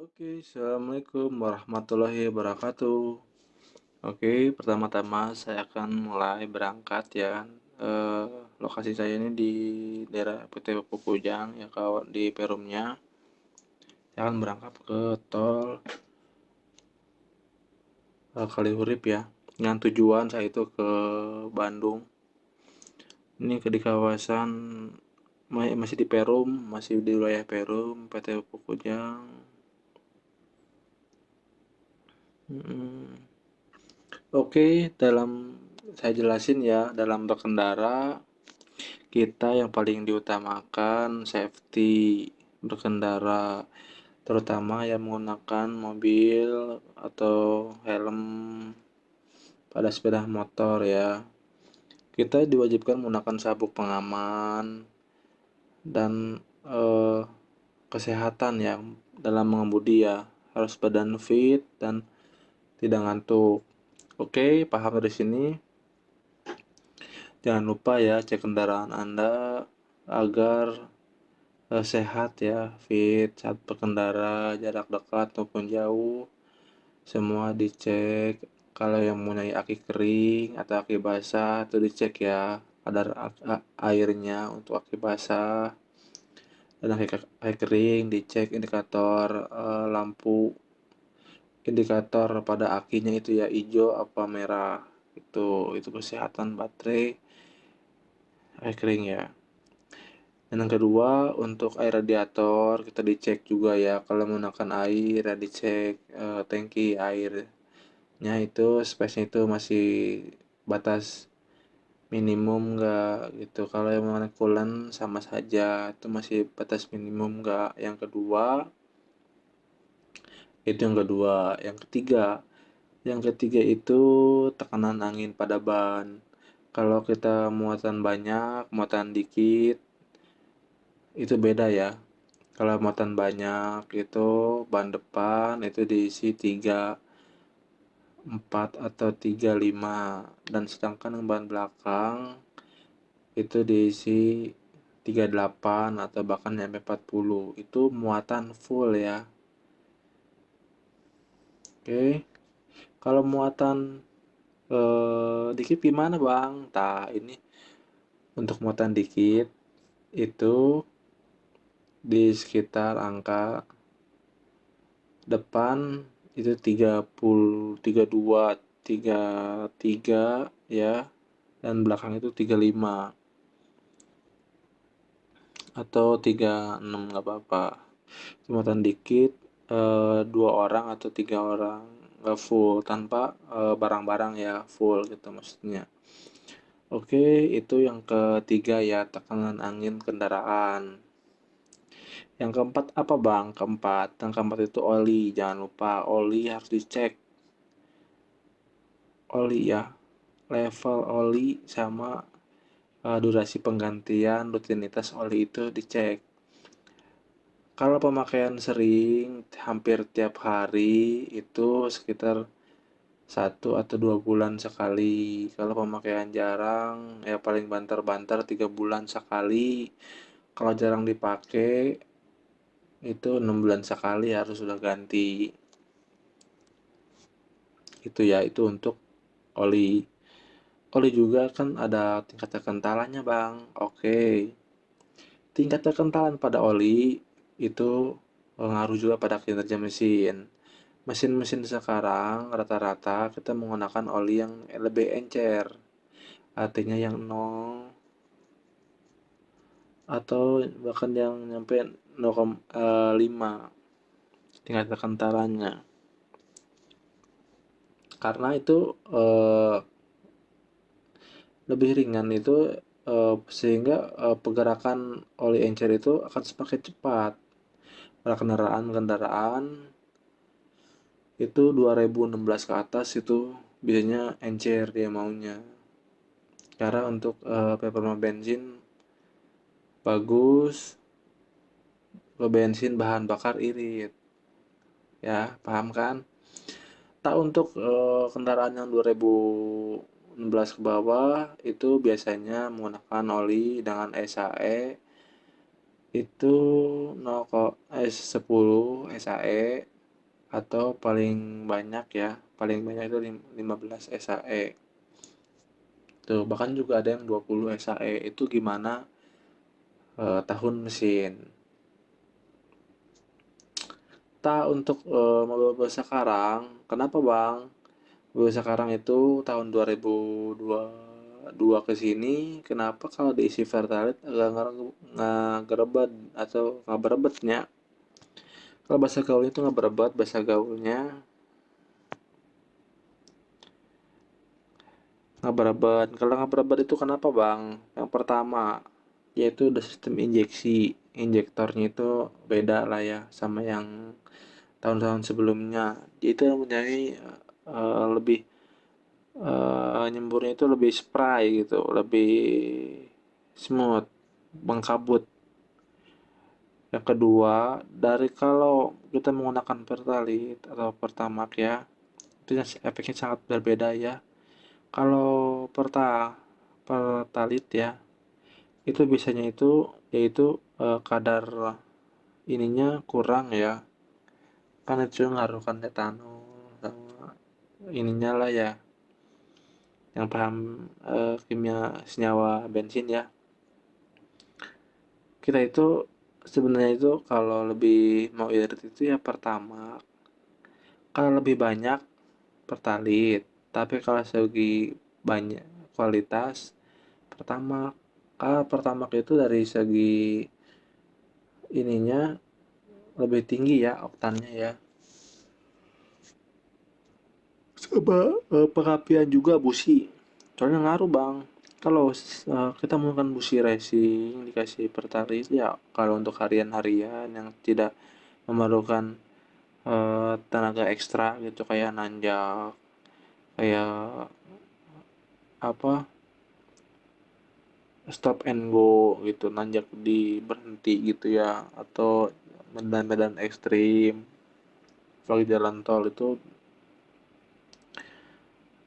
Oke, Assalamualaikum warahmatullahi wabarakatuh. Oke, pertama-tama saya akan mulai berangkat ya kan. Lokasi saya ini di daerah PT Pukujang ya kawan di Perumnya. Saya akan berangkat ke tol Kalihurip ya. Dengan tujuan saya itu ke Bandung. Ini di kawasan masih di Perum, masih di wilayah Perum, PT Pukujang. Mm. Oke, saya jelasin ya, dalam berkendara kita yang paling diutamakan safety berkendara, terutama yang menggunakan mobil atau helm pada sepeda motor ya. Kita diwajibkan menggunakan sabuk pengaman dan eh, kesehatan yang dalam mengemudi ya, harus badan fit dan tidak ngantuk. Oke, paham dari sini? Jangan lupa ya cek kendaraan Anda agar sehat ya, fit saat berkendara, jarak dekat maupun jauh, semua dicek. Kalau yang mempunyai aki kering atau aki basah itu dicek ya, kadar airnya untuk aki basah dan aki kering dicek indikator lampu indikator pada akinya itu ya hijau apa merah. Itu kesehatan baterai aki kering ya. Dan yang kedua, untuk air radiator kita dicek juga ya. Kalau menggunakan air, ya dicek tangki airnya itu space-nya itu masih batas minimum enggak gitu. Kalau yang menggunakan coolant sama saja, itu masih batas minimum enggak. Yang ketiga itu tekanan angin pada ban. Kalau kita muatan banyak, muatan dikit, itu beda ya. Kalau muatan banyak itu ban depan itu diisi 34 atau 35 dan sedangkan yang ban belakang itu diisi 38 atau bahkan sampai 40. Itu muatan full ya. Oke. Kalau muatan dikit gimana, Bang? Ini untuk muatan dikit itu di sekitar angka depan itu 30, 32, 33 ya, dan belakang itu 35 atau 36 nggak apa-apa. Muatan dikit, dua orang atau tiga orang nggak full tanpa barang-barang ya full gitu maksudnya. Oke, itu yang ketiga ya, tekanan angin kendaraan. Yang keempat apa bang? Yang keempat itu oli. Jangan lupa oli harus dicek. Oli ya, level oli sama durasi penggantian rutinitas oli itu dicek. Kalau pemakaian sering, hampir tiap hari itu sekitar 1 atau 2 bulan sekali. Kalau pemakaian jarang, ya paling banter-banter 3 bulan sekali. Kalau jarang dipakai, itu 6 bulan sekali harus sudah ganti. Itu ya, itu untuk oli. Oli juga kan ada tingkat kekentalannya bang. Oke, tingkat kekentalan pada oli itu mengaruh juga pada kinerja mesin. Mesin-mesin sekarang rata-rata kita menggunakan oli yang lebih encer, artinya yang 0 atau bahkan yang nyampe 0,5 tingkat kekentalannya. Karena itu lebih ringan itu sehingga pergerakan oli encer itu akan semakin cepat. Pada kendaraan-kendaraan itu 2016 ke atas itu biasanya encer dia maunya. Karena untuk performa bensin bagus, ke bensin bahan bakar irit. Ya, paham kan? Tak untuk kendaraan yang 2016 ke bawah itu biasanya menggunakan oli dengan SAE itu 10 SAE, atau paling banyak ya, paling banyak itu 15 SAE. Tuh, bahkan juga ada yang 20 SAE. Itu gimana tahun mesin. Untuk mobil-mobil sekarang, kenapa Bang? Mobil sekarang itu tahun 2022 ke sini, kenapa kalau diisi Pertalite agak nggak gerebet atau nggak berebetnya? Kalau bahasa gaulnya itu nggak berebet, bahasa gaulnya nggak berebet. Kalau nggak berebet itu kenapa Bang? Yang pertama, yaitu udah sistem injeksi. Injektornya itu beda lah ya sama yang tahun-tahun sebelumnya. Dia itu mempunyai lebih nyemburnya itu lebih spray gitu, lebih smooth, mengkabut. Yang kedua, dari kalau kita menggunakan Pertalite atau Pertamax ya, itu efeknya sangat berbeda ya. Kalau Pertalite ya, itu biasanya itu yaitu kadar ininya kurang ya, kan itu ngaruh kan etanol sama ininya lah ya, yang paham kimia senyawa bensin ya. Kita itu sebenarnya itu kalau lebih mau irit itu ya pertama, kalau lebih banyak Pertalite, tapi kalau segi banyak kualitas pertama, kalau pertama itu dari segi ininya lebih tinggi ya oktannya ya, sama perapian juga busi, soalnya ngaruh Bang. Kalau kita menggunakan busi racing dikasih Pertalite ya, kalau untuk harian-harian yang tidak memerlukan tenaga ekstra gitu, kayak nanjak, kayak apa, stop and go gitu, nanjak di berhenti gitu ya, atau medan-medan ekstrim apalagi jalan tol, itu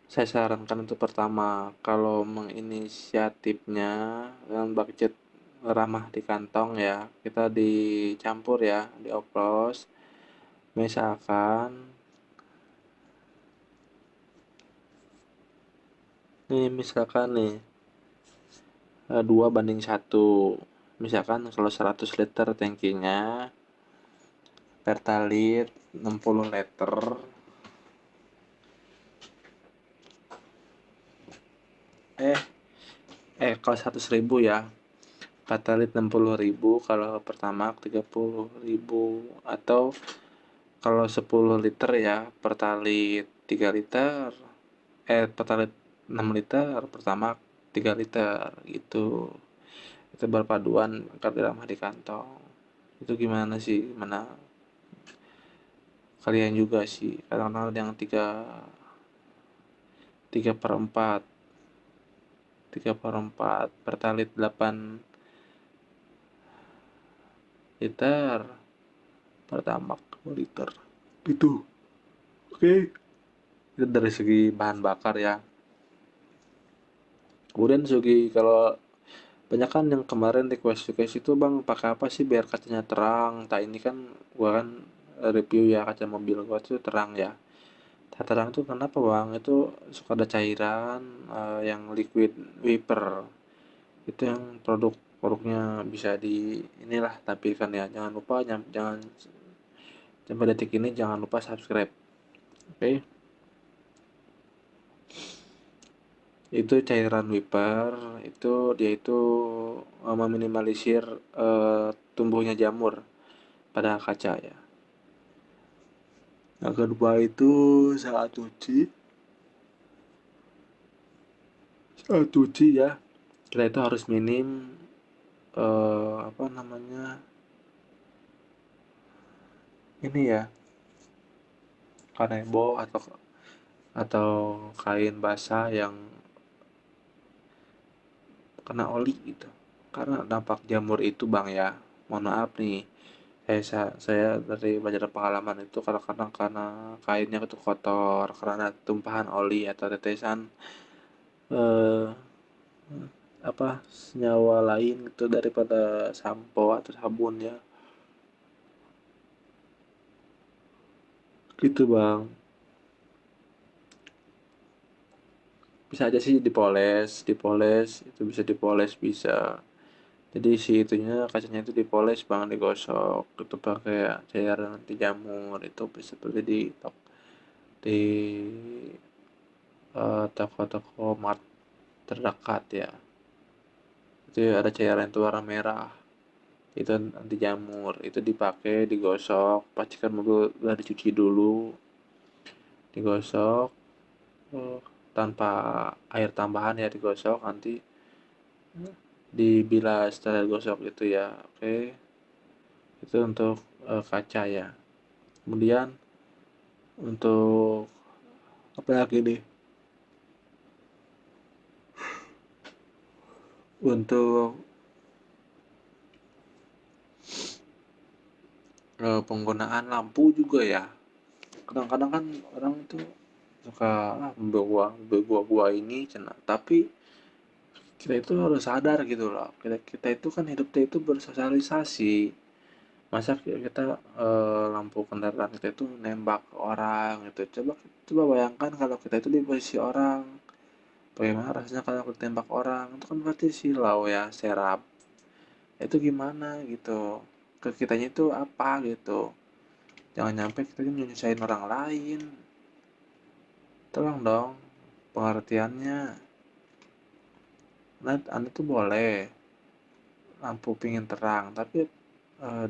saya sarankan untuk pertama, kalau menginisiatifnya dengan budget ramah di kantong ya, kita dicampur ya, dioplos, misalkan nih 2 banding 1, misalkan kalau 100 liter tangkinya, Pertalite 60 liter, eh kalau 100.000 ya, Pertalite 60.000, kalau pertama 30.000, atau kalau 10 liter ya Pertalite 3 liter, Pertalite 6 liter, pertama 3 liter gitu. Itu berpaduan agar ramah di kantong. Itu gimana sih, mana kalian juga sih, kadang-kadang ada yang 3/4, 3/4 Pertalite 8 liter, pertamax 2 liter gitu. Oke, itu dari segi bahan bakar ya. Kemudian segi, kalau banyak kan yang kemarin request itu Bang, pakai apa sih biar kacanya terang? Tak ini kan gua kan review ya, kaca mobil gua tuh terang ya. Tak terang tuh kenapa Bang? Itu suka ada cairan yang liquid wiper. Itu yang produknya bisa di inilah, tapi kan ya jangan lupa, jangan sampai detik ini jangan lupa subscribe. Oke. Itu cairan wiper, itu dia itu meminimalisir tumbuhnya jamur pada kaca ya. Yang kedua itu saat cuci ya, kita itu harus minim apa namanya, ini ya, kanebo atau kain basah yang kena oli gitu. Karena dampak jamur itu Bang ya, mohon maaf nih, saya dari belajar pengalaman itu, kadang-kadang karena kainnya itu kotor, karena tumpahan oli atau tetesan eh, apa senyawa lain gitu daripada sampo atau sabun ya, gitu bang. Bisa aja sih dipoles, dipoles itu bisa dipoles bisa. Jadi si itunya kacanya itu dipoles bang, digosok itu pakai cairan anti jamur itu bisa beli di toko-toko mart terdekat ya. Itu ada cairan itu warna merah, itu anti jamur, itu dipakai digosok pastikan mobil udah dicuci dulu, digosok eh, tanpa air tambahan ya, digosok nanti dibilas setelah gosok itu ya. Oke, itu untuk kaca ya. Kemudian untuk apa lagi nih, untuk penggunaan lampu juga ya. Kadang-kadang kan orang itu suka bawa ini cina, tapi kita itu harus sadar gitu loh, kita itu kan hidupnya itu bersosialisasi. Masa kita lampu kendaraan kita itu nembak orang gitu, coba bayangkan kalau kita itu di posisi orang, bagaimana rasanya kalau ditembak orang, itu kan berarti silau ya, serap. Itu gimana gitu, ke kitanya itu apa gitu, jangan nyampe kita nyusahin orang lain. Tolong dong pengertiannya. Nah, anda tuh boleh lampu pingin terang tapi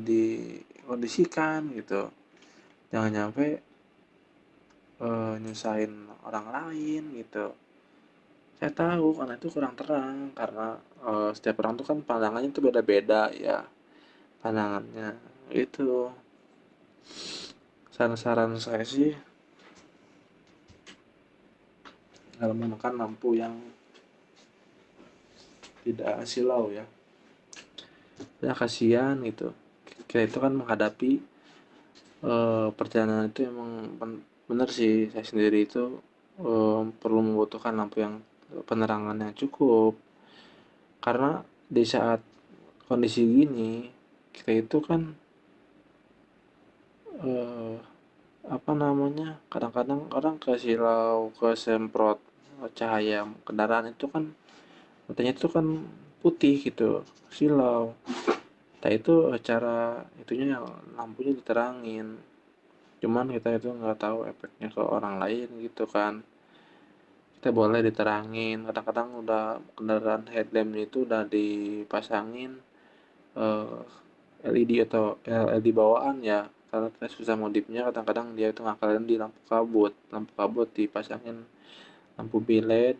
dikondisikan gitu, jangan nyampe nyusahin orang lain gitu. Saya tahu karena itu kurang terang, karena setiap orang tuh kan pandangannya tuh beda-beda ya, pandangannya itu. Saran-saran saya sih kalau menggunakan lampu yang tidak silau ya, ya kasihan gitu. Kita itu kan menghadapi perjalanan itu emang bener sih, saya sendiri itu perlu membutuhkan lampu yang penerangan yang cukup, karena di saat kondisi gini kita itu kan eh, apa namanya, kadang-kadang orang kesilau kesemprot cahaya kendaraan itu kan matanya itu kan putih gitu, silau. Nah itu cara itunya yang lampunya diterangin, cuman kita itu nggak tahu efeknya ke orang lain gitu kan. Kita boleh diterangin, kadang-kadang udah kendaraan headlamp itu udah dipasangin eh, LED atau LED bawaan ya, karena kita susah modifnya, kadang-kadang dia itu ngakalin di lampu kabut dipasangin lampu biled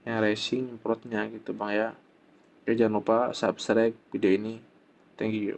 yang racing perutnya gitu bang ya. Oke, jangan lupa subscribe video ini, thank you.